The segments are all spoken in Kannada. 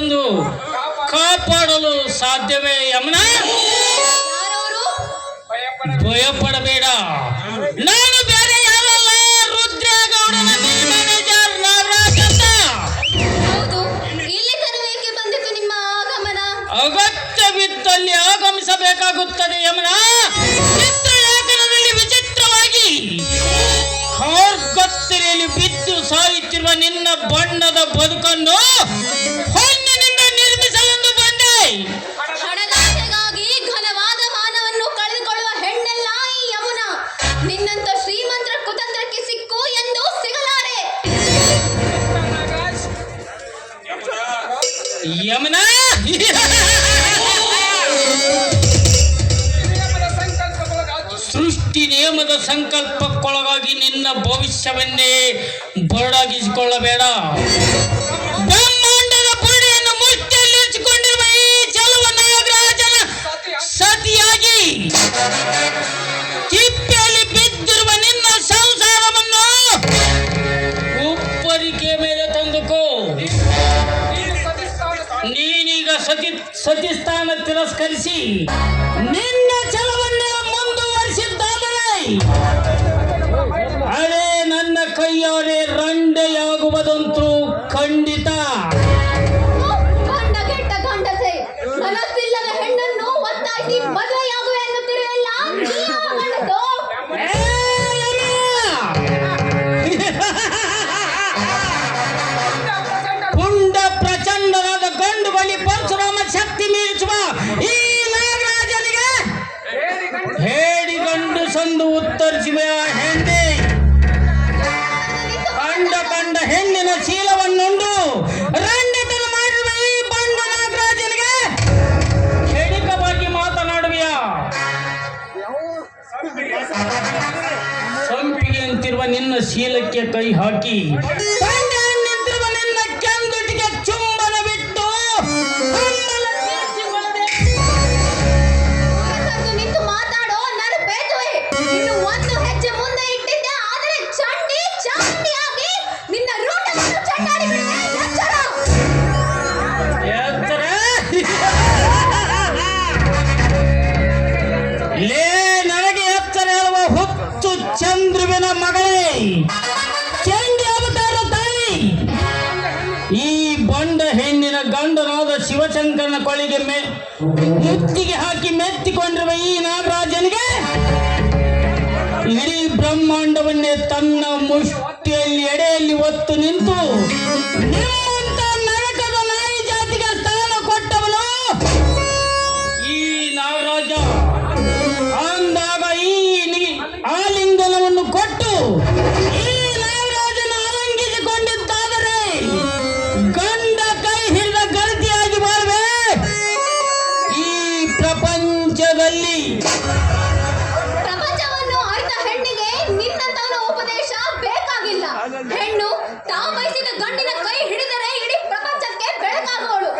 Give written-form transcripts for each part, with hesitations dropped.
ತಂದು ಕಾಪಾಡಲು ಸಾಧ್ಯವೇ ಯಮುನಾ? ಭಯಪಡಬೇಡ, ನಾನು ಬೇರೆ ಯಾರಲ್ಲ, ರುದ್ರೇಗೌಡನ ಮ್ಯಾನೇಜರ್ ನಾಗರಾಜ್ ಅಂತ. ಅಗತ್ಯವಿದ್ದಲ್ಲಿ ಆಗಮಿಸಬೇಕಾಗುತ್ತದೆ ಯಮುನಾ. ಚಿತ್ರಲೇಖನದಲ್ಲಿ ವಿಚಿತ್ರವಾಗಿ ಖಾರ್ಗತ್ತರೆಯಲ್ಲಿ ಬಿದ್ದು ಸಾಯುತ್ತಿರುವ ನಿನ್ನ ಬಣ್ಣದ ಬದುಕನ್ನು ಹೊನ್ನಿನಿಂದ ನಿರ್ಮಿಸಲೆಂದು ಬಂದೆ. ಹಣದಾಸೆಗಾಗಿ ಘನವಾದ ಮಾನವನ್ನು ಕಳೆದುಕೊಳ್ಳುವ ಹೆಣ್ಣೆಲ್ಲ ಈ ಯಮುನಾ. ನಿನ್ನಂತ ಶ್ರೀಮಂತರ ಕುತಂತ್ರಕ್ಕೆ ಸಿಕ್ಕು ಎಂದು ಸಿಗಲಾರೆ. ಯಮುನಾ, ಸೃಷ್ಟಿ ನಿಯಮದ ಸಂಕಲ್ಪಕ್ಕೊಳಗಾಗಿ ನಿನ್ನ ಭವಿಷ್ಯವನ್ನೇ ಬರಡಾಗಿಸಿಕೊಳ್ಳಬೇಡ. ಬ್ರಹ್ಮಾಂಡದ ಪುಡಿಯನ್ನು ಮುಷ್ಟಿಯಲ್ಲಿ ಇರಿಸಿಕೊಂಡಿರುವ ಈ ಚೆಲುವ ನಾಗರಾಜನ ಸತಿಯಾಗಿ ತಿಪ್ಪೆಯಲ್ಲಿ ಬಿದ್ದಿರುವ ನಿನ್ನ ಸಂಸಾರವನ್ನು ಉಪ್ಪರಿಕೆ ಮೇಲೆ ತಂದುಕೋ. ನೀನೀಗ ಸತಿಸ್ಥಾನ ತಿರಸ್ಕರಿಸಿ ನಿನ್ನ ಛಲವನ್ನೇ ಮುಂದುವರಿಸಿದ್ದಾದರೆ ಅದೇ ನನ್ನ ಕೈಯಾರೆ ರಂಡೆಯಾಗುವುದಂತೂ ಖಂಡಿತ. ಗಂಡಗೆಟ್ಟ ಗಂಡಸೆ, ಮನಸ್ಸಿಲ್ಲದ ಹೆಣ್ಣನ್ನು ಒತ್ತಾಯಿಸಿ ಮದುವೆಯಾಗುವೆ ಎನ್ನುತ್ತಿರುವೆಲ್ಲ ಗಂಡಸು. ಪುಂಡ ಪ್ರಚಂಡವಾದ ಗಂಡು ಬಲಿ ಪರಶುರಾಮ ಶಕ್ತಿ ಮೀರಿಸುವ ಈ ನಾಗರಾಜನಿಗೆ ಹೇಡಿ ಗಂಡು ಸಂದು ಉತ್ತರಿಸುವೆ. ಹೆಂಡೆ ಕಂಡ ಹೆಣ್ಣಿನ ಶೀಲವನ್ನುಂಡು ರಂಡಿತನ ಮಾಡಿರುವ ಈ ಬಂಡ ನಾಗರಾಜನಿಗೆ ಕ್ಷಣಿಕವಾಗಿ ಮಾತನಾಡುವೆಯ? ಸಂಪಿಗೆ ಅಂತಿರುವ ನಿನ್ನ ಶೀಲಕ್ಕೆ ಕೈ ಹಾಕಿ ನಿಂತಿರುವ ನಿನ್ನ ಕೆಂದುಟಿಗೆ ಚುಂಬನ ಬಿಟ್ಟು ನಿಂತು ಮಾತಾಡೋ, ನಾನು ಬೇಕುವೆ. ಇನ್ನು ಒಂದು ಹೆಜ್ಜೆ ಮುಂದೆ ಇಟ್ಟಿದ್ದೆ ಆದರೆ ಚಾಂಡಿಯಾಗಿ ನಿನ್ನ ರೂಟವನ್ನು ಚಂಡಾಡಿ ಬಿಡುವೆ. ಎಚ್ಚರ. ಲೇ, ನನಗೆ ಎಚ್ಚರ ಹೇಳುವ ಹುಚ್ಚು ಚಂದ್ರುವಿನ ಮಗಳೇ, ಚಂಡಿ ಅವತಾರ ತಾಯಿ, ಈ ಬಂಡ ಹೆಣ್ಣಿನ ಗಂಡನಾದ ಶಿವಶಂಕರನ ಕೊಳಿಗೆ ಮುತ್ತಿಗೆ ಹಾಕಿ ಮೆತ್ತಿಕೊಂಡಿರುವ ಈ ನಾಗರಾಜನಿಗೆ ಇಡೀ ಬ್ರಹ್ಮಾಂಡವನ್ನೇ ತನ್ನ ಮುಷ್ಟಿಯಲ್ಲಿ ಎಡೆಯಲ್ಲಿ ಒತ್ತು ನಿಂತು ನಿಮ್ಮಂತ ನರಕದ ನಾಯಿ ಜಾತಿಗೆ ಸ್ಥಾನ ಕೊಟ್ಟವನು ಈ ನಾಗರಾಜ. ಅಂದಾಗ ಈ ಆಲಿಂಗನವನ್ನು ಕೊಟ್ಟು ಈ ನಾಗರಾಜನ ಆಲಂಗಿಸಿಕೊಂಡಿದ್ದಾದರೆ ಗಂಡ ಕೈ ಹಿಡಿದ ಗಲ್ತಿಯಾಗಿ ಬಾಳ್ವೆ ಈ ಪ್ರಪಂಚದಲ್ಲಿ. ಪ್ರಪಂಚವನ್ನು ಅರಿತ ಹೆಣ್ಣಿಗೆ ನಿನ್ನಂತವನ ಉಪದೇಶ ಬೇಕಾಗಿಲ್ಲ. ಹೆಣ್ಣು ತಾ ಬಯಸಿದ ಗಂಡಿನ ಕೈ ಹಿಡಿದರೆ ಇಡೀ ಪ್ರಪಂಚಕ್ಕೆ ಬೆಳಕಾಗುವಳು.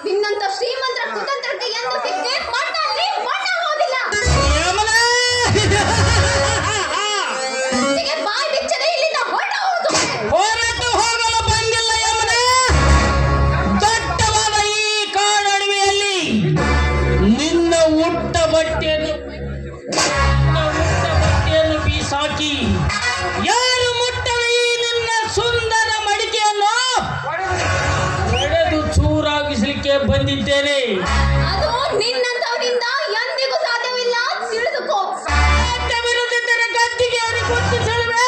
ನಿನ್ನಂತ ಶ್ರೀಮಂತರ ಕುತಂತ್ರಕ್ಕೆ ಎಂದು ಸಿಕ್ಕಿ ಮಣ್ಣಲ್ಲಿ ಮಣ್ಣಾಗುವುದಿಲ್ಲ. ಬಾಯಿ ಬಿಚ್ಚದೆ ಇಲ್ಲಿಂದ ಹೊರಟು ಹೋಗಲು ಬಂದಿಲ್ಲ ಯಮುನಾ. ದಟ್ಟವಾದ ಈ ಕಾಡಡವಿಯಲ್ಲಿ ನಿನ್ನ ಉಟ್ಟ ಬಟ್ಟೆಯನ್ನು ಬೀಸಾಕಿ ಯಾರು ಮುಟ್ಟವೆ ಈ ನಿನ್ನ ಸುಂದರ ಮಡಿಕೆಯನ್ನು ಒಡೆದು ಚೂರಾಗಿಸಲಿಕ್ಕೆ ಬಂದಿದ್ದೇನೆ. ಅದು ನಿನ್ನಂತವನಿಂದ ಎಂದಿಗೂ ಸಾಧ್ಯವಿಲ್ಲ, ತಿಳಿದುಕೋ. ಸಾಧ್ಯವಿರುತ್ತಿದ್ದರೆ ಗದ್ದಿಗೆ ಗುರುತಿಸಲ್ವೇ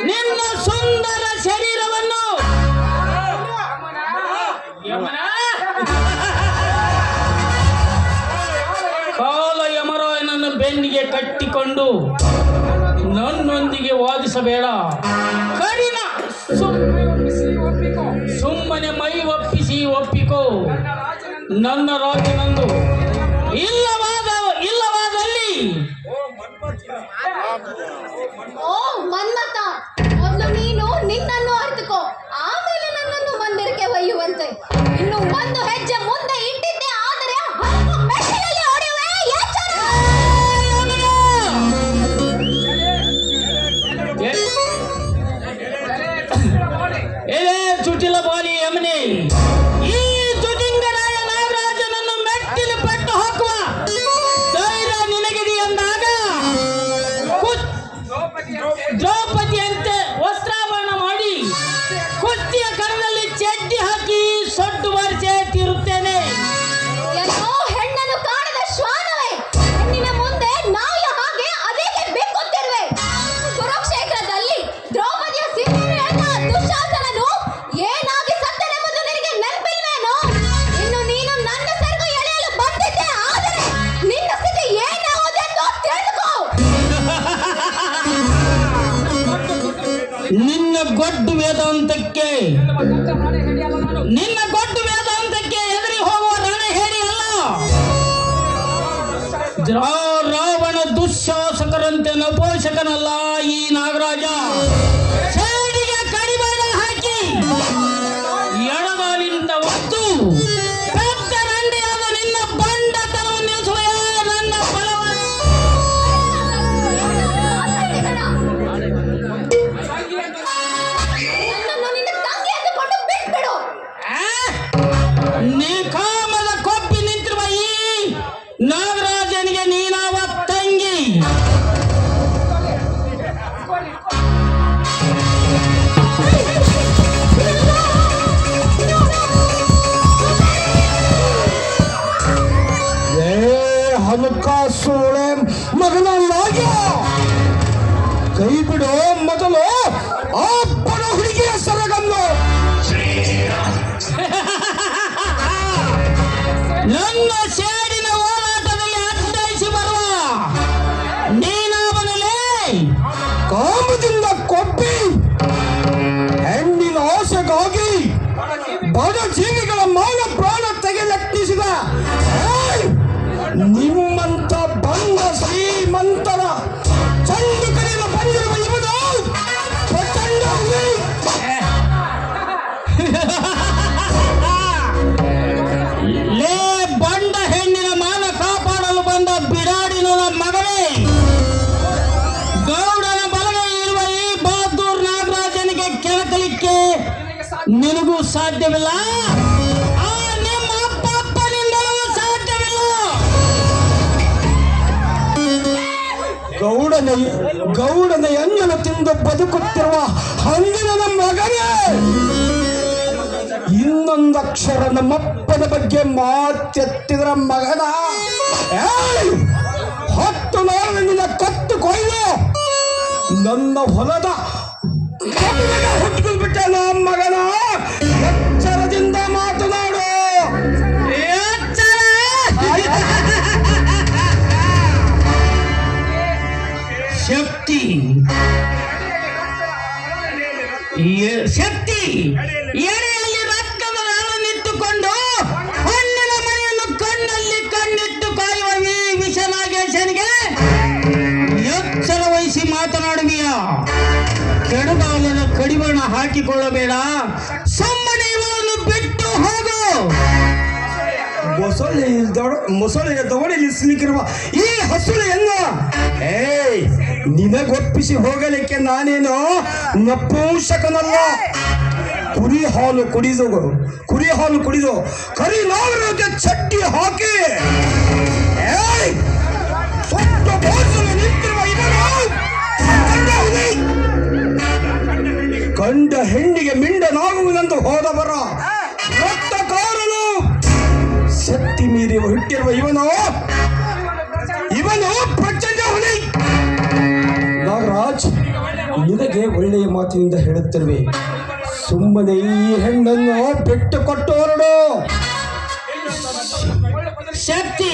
ನಿನ್ನ ಸುಂದರ ಶರೀರವನ್ನು. ಕಾಲ ಯಮರಾಯನನ್ನು ಬೆನ್ನಿಗೆ ಕಟ್ಟಿಕೊಂಡು ನನ್ನೊಂದಿಗೆ ವಾದಿಸಬೇಡ. ಕಡಿನ ಸುಮ್ಮನೆ ಮೈ ಒಪ್ಪಿಕೋ. ನನ್ನ ರಾಜನಂದು ಇಲ್ಲವಾದಲ್ಲಿ ಓ ಮನ್ಮಥ, ಮೊದಲು ನೀನು ನಿನ್ನನ್ನು ಅರಿತುಕೋ, ಆಮೇಲೆ ನನ್ನನ್ನು ಮಂದಿರಕ್ಕೆ ಒಯ್ಯುವಂತೆ. ಇನ್ನು ಒಂದು ಹೆಜ್ಜೆ ಮುಂದೆ ಇಟ್ಟಿದ್ದೆ ಆದರೆ ಮೆಟ್ಟಿಲಲ್ಲಿ ಹೊಡೆಯುವೆ. ಎಚ್ಚರ. ಚುಟಿಲ ಬಾಲಿ ಯಮನೆ, ಈ ನಿನ್ನ ಗೊಡ್ಡು ವೇದಾಂತಕ್ಕೆ ಎದುರಿ ಹೋಗುವ ರಣಹೇಡಿ ಅಲ್ಲ. ರಾವಣ ದುಶ್ಯಾಸಕರಂತೆ ನಪೋಷಕನಲ್ಲ ಈ ನಾಗರಾಜ. ಸೇಡಿಗೆ ಕಡಿವಾಣ ಹಾಕಿ ಎಡಗಾಲಿಂದ ಒತ್ತು ಪೆದ್ದ ರಂಡಿಯಾದ ನಿನ್ನ ಬಂಡತನವನ್ನು ನಿಲ್ಲಿಸುವ ನನ್ನ ಬಲವನ್ನು. ನನ್ನನ್ನು ನಿನ್ನ ತಂಗಿ ಅಂದುಕೊಂಡು ಬಿಟ್ಬಿಡು. ನೀ ಕಾಮದ ಕೊಪ್ಪಿ ನಿಂತಿರುವ ಈ ನಾಗರಾಜನಿಗೆ ನೀನಾವ ತಂಗಿ. ಹಣಕಾಸು ಮಗನಲ್ಲಾಗ ಕೈ ಬಿಡು ಮೊದಲು ಆ ಬಡ ಹುಡುಗಿಯ ಸರಗನ್ನು. ನನ್ನ ಸೇಡಿನ ಹೋರಾಟದಲ್ಲಿ ಅಡ್ಡಾಯಿಸಿ ಬರುವ ನೀನಾವನಲೇ ಕಾಮದಿಂದ ಕೊಬ್ಬಿ ಹೆಣ್ಣಿನ ಆಸೆಗಾಗಿ ಬಡ ಜೀವಿಗಳ ಮಾನ ಪ್ರಾಣ ತೆಗೆಯತ್ನಿಸಿದ ನಿಮ್ಮಂತ ಬಂದ ಶ್ರೀಮಂತರ ಚಂಡು ಕರೆಯಲು ಬಂದಿರುವ ಇವನು ಪ್ರಚಂಡ ಹುಲಿ. ಲೇ ಬಂಡ ಹೆಣ್ಣಿನ ಮಾನ ಕಾಪಾಡಲು ಬಂದ ಬಿಡಾಡಿನ ಮಗನೇ, ಗೌಡನ ಬಲಗೈ ಇರುವ ಈ ಬಹದ್ದೂರ್ ನಾಗರಾಜನಿಗೆ ಕೆಳಕಲಿಕ್ಕೆ ನಿನಗೂ ಸಾಧ್ಯವಿಲ್ಲ. ಆ ನಿಮ್ಮ ಅಪ್ಪನಿಂದಲೂ ಸಾಧ್ಯವಿಲ್ಲ. ಗೌಡನ ಎಂಜಲು ತಿಂದು ಬದುಕುತ್ತಿರುವ ಹಂದಿನ ಮಗನೇ, ಇನ್ನೊಂದಕ್ಷರ ನಮ್ಮಪ್ಪನ ಬಗ್ಗೆ ಮಾತೆತ್ತಿದ್ರ ಮಗನ. ಹತ್ತು ನಾಳಿನ ಕತ್ತು ಕೊಯ್ದು ನನ್ನ ಹೊಲದ ಹುಟ್ಟಿಬಿಟ್ಟ ನಮ್ಮ ಮಗನ. ಎಚ್ಚರದಿಂದ ಮಾತನಾಡು. ಶಕ್ತಿ ಎಡೆಯಲ್ಲಿ ರಕ್ತದ ನಾಳನ್ನಿಟ್ಟುಕೊಂಡು ಹಣ್ಣಿನ ಮನೆಯನ್ನು ಕಣ್ಣಲ್ಲಿ ಕಣ್ಣಿಟ್ಟು ಕಾಯುವ ಈ ವಿಷನಾಗೇಶನಿಗೆ ಎಚ್ಚರ ವಹಿಸಿ ಮಾತನಾಡುವಿಯ. ಕೆಡುಗಾಲನ ಕಡಿವಾಣ ಹಾಕಿಕೊಳ್ಳಬೇಡ. ಸುಮ್ಮನೆ ಇವಳನ್ನು ಬಿಟ್ಟು ಹೋಗು. ಮೊಸಳೆಯ ದವಡೆಯಲ್ಲಿ ಸಿಲುಕಿರುವ ಈ ಹಸುಳೆಯನ್ನು ನಿನಗೊಪ್ಪಿಸಿ ಹೋಗಲಿಕ್ಕೆ ನಾನೇನು ನಪುಂಸಕನಲ್ಲ. ಕುರಿ ಹಾಲು ಕುಡಿದು ಕರಿ ನಾಗರಿಗೆ ಚಟ್ಟಿ ಹಾಕಿ ಸೊಟ್ಟು ಬೋಸಲು ನಿಂತಿರುವ ಇವನು ಕಂಡ ಹೆಣ್ಣಿಗೆ ಮಿಂಡನಾಗುವುದೆಂದು ಹೋದ ಬರ ರಕ್ತಕಾರನು ಶಕ್ತಿ ಮೀರಿ ಹುಟ್ಟಿರುವ ಇವನು ಪ್ರಚಂಡ ಹುಲಿ. ನಾಗರಾಜ್, ನಿನಗೆ ಒಳ್ಳೆಯ ಮಾತಿನಿಂದ ಹೇಳುತ್ತಿರುವೆ, ಸುಮ್ಮನೆ ಈ ಹೆಣ್ಣನ್ನು ಬಿಟ್ಟು ಕೊಟ್ಟು ಹೊರಡು. ಶಕ್ತಿ,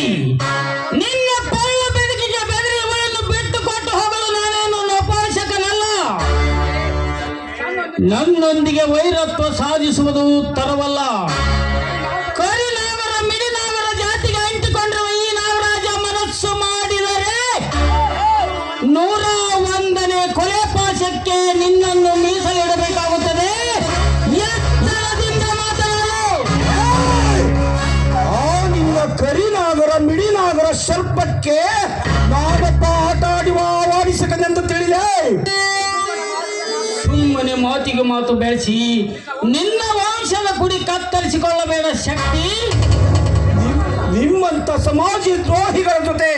ನಿನ್ನ ಪಲ್ಲು ಬೆದಕಿಗೆ ಬೆದರಿ ಇವಳನ್ನು ಬಿಟ್ಟು ಕೊಟ್ಟು ಹೋಗಲು ನಾನೇನು ನಪೋಷಕನಲ್ಲ. ನನ್ನೊಂದಿಗೆ ವೈರತ್ವ ಸಾಧಿಸುವುದು ತರವಲ್ಲ. ಕರಿನಾಗರ ಮಿಡಿನಾಗರ ಜಾತಿಗೆ ಅಂಟಿಕೊಂಡಿರುವ ಈ ನಾಗರಾಜ ಮನಸ್ಸು ಮಾಡಿದರೆ 101ನೇ ಕೊಲೆ ಪಾಶಕ್ಕೆ ನಿನ್ನನ್ನು ಮೀಸಲಿಡಬೇಕಾಗುತ್ತದೆ. ಎಚ್ಚರದಿಂದ ಮಾತನಾಡು. ಆ ನಿನ್ನ ಕರಿನಾಗರ ಮಿಡಿನಾಗರ ಸರ್ಪಕ್ಕೆ ನಾನೊಬ್ಬ ಆಟ ಆಡುವ ಆವಾಡಿಸಕನೆಂದು ತಿಳಿದೆ. ಸುಮ್ಮನೆ ಮಾತಿಗೆ ಮಾತು ಬೆಳೆಸಿ ನಿನ್ನ ವಂಶದ ಕುಡಿ ಕತ್ತರಿಸಿಕೊಳ್ಳಬೇಡ ಶಕ್ತಿ. ನಿಮ್ಮಂತ ಸಮಾಜ ದ್ರೋಹಿಗಳ ಜೊತೆ